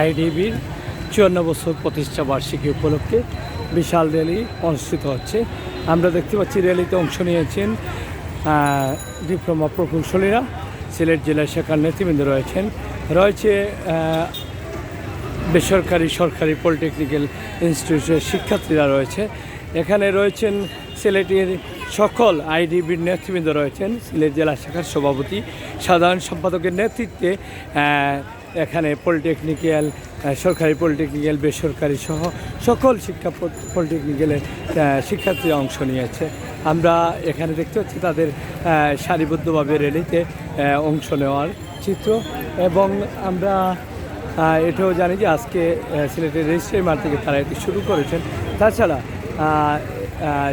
আইডিবির ৫৪ বছর প্রতিষ্ঠা বার্ষিকী উপলক্ষে বিশাল র্যালি অনুষ্ঠিত হচ্ছে। আমরা দেখতে পাচ্ছি র্যালিতে অংশ নিয়েছেন ডিপ্লোমা প্রকৌশলীরা, সিলেট জেলা শাখার নেতৃবৃন্দ রয়েছে বেসরকারি সরকারি পলিটেকনিক্যাল ইনস্টিটিউটের শিক্ষার্থীরা রয়েছে। এখানে রয়েছেন সিলেটের সকল আইডিবির নেতৃবৃন্দ রয়েছেন। সিলেট জেলা শাখার সভাপতি, সাধারণ সম্পাদকের নেতৃত্বে এখানে পলিটেকনিক্যাল, সরকারি পলিটেকনিক্যাল, বেসরকারি সহ সকল পলিটেকনিক্যালের শিক্ষার্থীরা অংশ নিয়েছে। আমরা এখানে দেখতে পাচ্ছি তাদের সারিবদ্ধভাবে র্যালিতে অংশ নেওয়ার চিত্র। এবং আমরা এটাও জানি যে আজকে সিলেটের রেজিস্ট্রি মাঠ থেকে তারা এটি শুরু করেছেন। তাছাড়া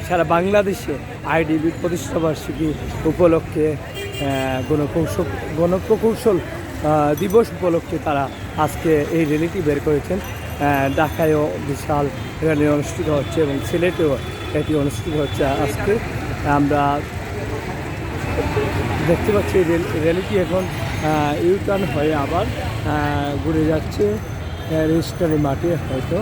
সারা বাংলাদেশে আইডিবির প্রতিষ্ঠাবার্ষিকী উপলক্ষে গণপ্রকৌশল দিবস উপলক্ষে তারা আজকে এই র্যালিটি বের করেছেন। ঢাকায়ও বিশাল র্যালি অনুষ্ঠিত হচ্ছে এবং সিলেটেও এটি অনুষ্ঠিত হচ্ছে আজকে। আমরা দেখতে পাচ্ছি র্যালিটি এখন ইউটার্ন হয়ে আবার ঘুরে যাচ্ছে রেজিস্ট্রি মাঠে হয়তো।